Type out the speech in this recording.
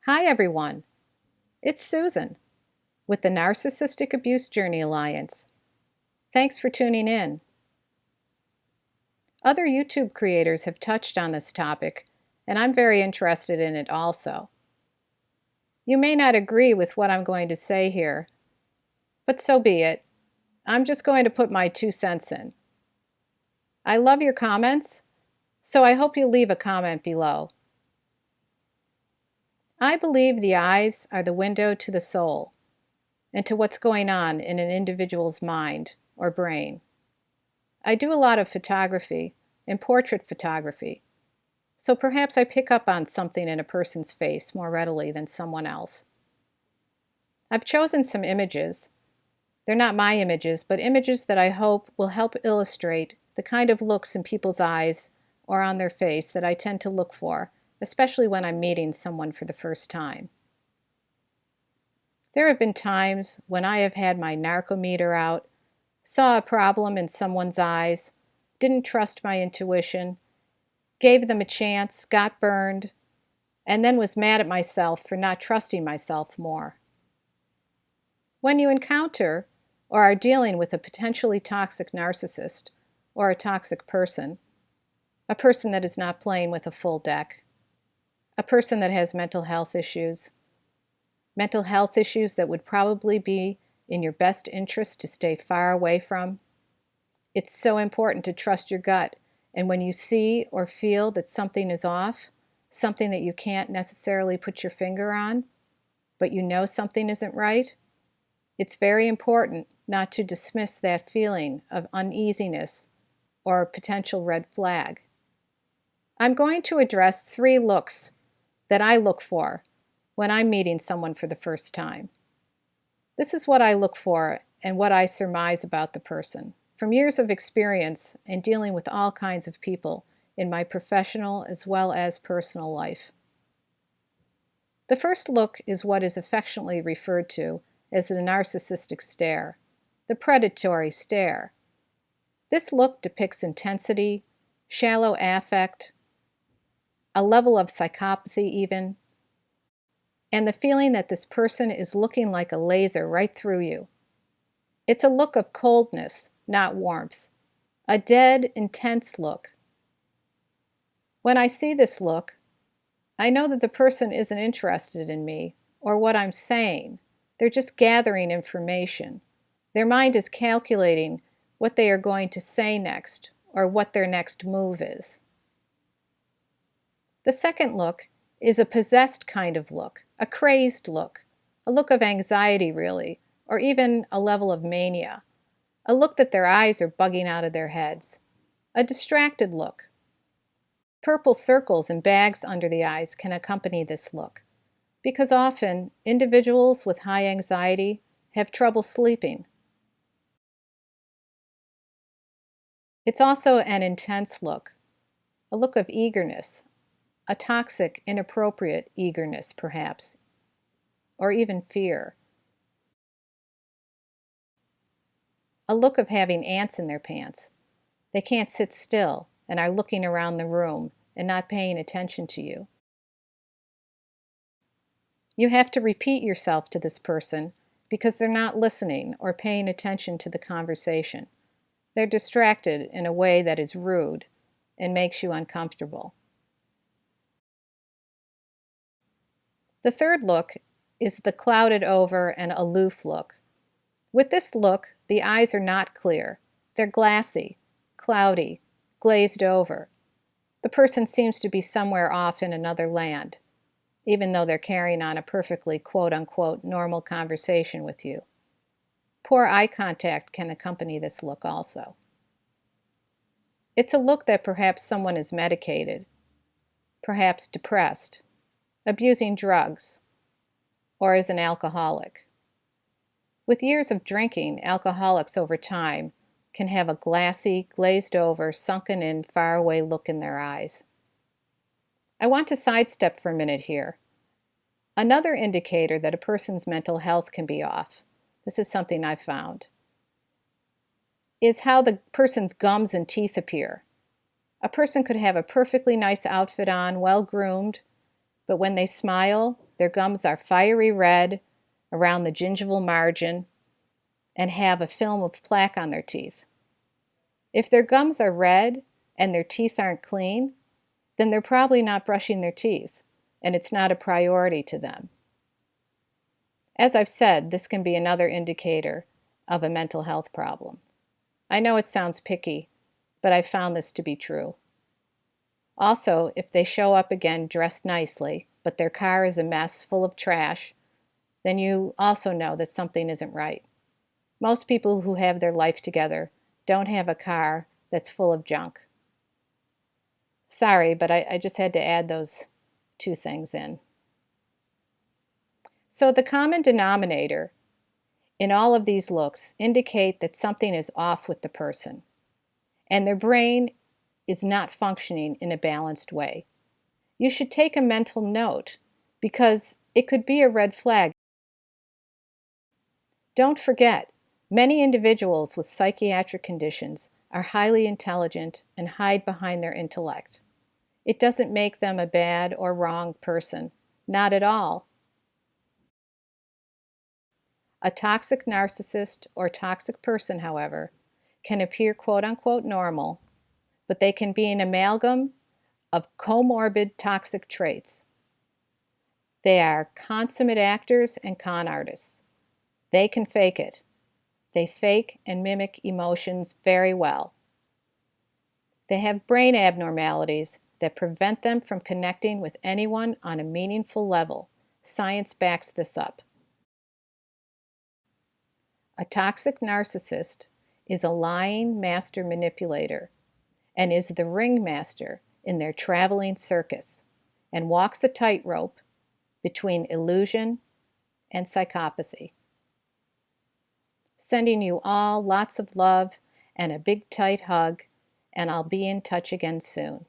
Hi everyone, it's Susan with the Narcissistic Abuse Journey Alliance. Thanks for tuning in. Other YouTube creators have touched on this topic, and I'm very interested in it also. You may not agree with what I'm going to say here, but so be it. I'm just going to put my 2 cents in. I love your comments, so I hope you leave a comment below. I believe the eyes are the window to the soul and to what's going on in an individual's mind or brain. I do a lot of photography and portrait photography, so perhaps I pick up on something in a person's face more readily than someone else. I've chosen some images. They're not my images, but images that I hope will help illustrate the kind of looks in people's eyes or on their face that I tend to look for, especially when I'm meeting someone for the first time. There have been times when I have had my narcometer out, saw a problem in someone's eyes, didn't trust my intuition, gave them a chance, got burned, and then was mad at myself for not trusting myself more. When you encounter or are dealing with a potentially toxic narcissist or a toxic person, a person that is not playing with a full deck, a person that has mental health issues that would probably be in your best interest to stay far away from, it's so important to trust your gut. And when you see or feel that something is off, something that you can't necessarily put your finger on, but you know something isn't right, it's very important not to dismiss that feeling of uneasiness or a potential red flag. I'm going to address 3 looks that I look for when I'm meeting someone for the first time. This is what I look for and what I surmise about the person from years of experience in dealing with all kinds of people in my professional as well as personal life. The first look is what is affectionately referred to as the narcissistic stare, the predatory stare. This look depicts intensity, shallow affect, a level of psychopathy even, and the feeling that this person is looking like a laser right through you. It's a look of coldness, not warmth, a dead, intense look. When I see this look, I know that the person isn't interested in me or what I'm saying. They're just gathering information. Their mind is calculating what they are going to say next or what their next move is. The second look is a possessed kind of look, a crazed look, a look of anxiety really, or even a level of mania, a look that their eyes are bugging out of their heads, a distracted look. Purple circles and bags under the eyes can accompany this look, because often individuals with high anxiety have trouble sleeping. It's also an intense look, a look of eagerness, a toxic, inappropriate eagerness perhaps, or even fear. A look of having ants in their pants. They can't sit still and are looking around the room and not paying attention to you. You have to repeat yourself to this person because they're not listening or paying attention to the conversation. They're distracted in a way that is rude and makes you uncomfortable. The third look is the clouded over and aloof look. With this look, the eyes are not clear. They're glassy, cloudy, glazed over. The person seems to be somewhere off in another land, even though they're carrying on a perfectly quote-unquote normal conversation with you. Poor eye contact can accompany this look also. It's a look that perhaps someone is medicated, perhaps depressed, abusing drugs, or is an alcoholic. With years of drinking, alcoholics over time can have a glassy, glazed-over, sunken-in, faraway look in their eyes. I want to sidestep for a minute here. Another indicator that a person's mental health can be off, this is something I've found, is how the person's gums and teeth appear. A person could have a perfectly nice outfit on, well-groomed, but when they smile, their gums are fiery red around the gingival margin and have a film of plaque on their teeth. If their gums are red and their teeth aren't clean, then they're probably not brushing their teeth, and it's not a priority to them. As I've said, this can be another indicator of a mental health problem. I know it sounds picky, but I've found this to be true. Also, if they show up again dressed nicely, but their car is a mess full of trash, then you also know that something isn't right. Most people who have their life together don't have a car that's full of junk. Sorry, but I just had to add those two things in. So the common denominator in all of these looks indicate that something is off with the person, and their brain is not functioning in a balanced way. You should take a mental note because it could be a red flag. Don't forget, many individuals with psychiatric conditions are highly intelligent and hide behind their intellect. It doesn't make them a bad or wrong person, not at all. A toxic narcissist or toxic person, however, can appear quote-unquote normal, but they can be an amalgam of comorbid toxic traits. They are consummate actors and con artists. They can fake it. They fake and mimic emotions very well. They have brain abnormalities that prevent them from connecting with anyone on a meaningful level. Science backs this up. A toxic narcissist is a lying master manipulator and is the ringmaster in their traveling circus and walks a tightrope between illusion and psychopathy. Sending you all lots of love and a big tight hug, and I'll be in touch again soon.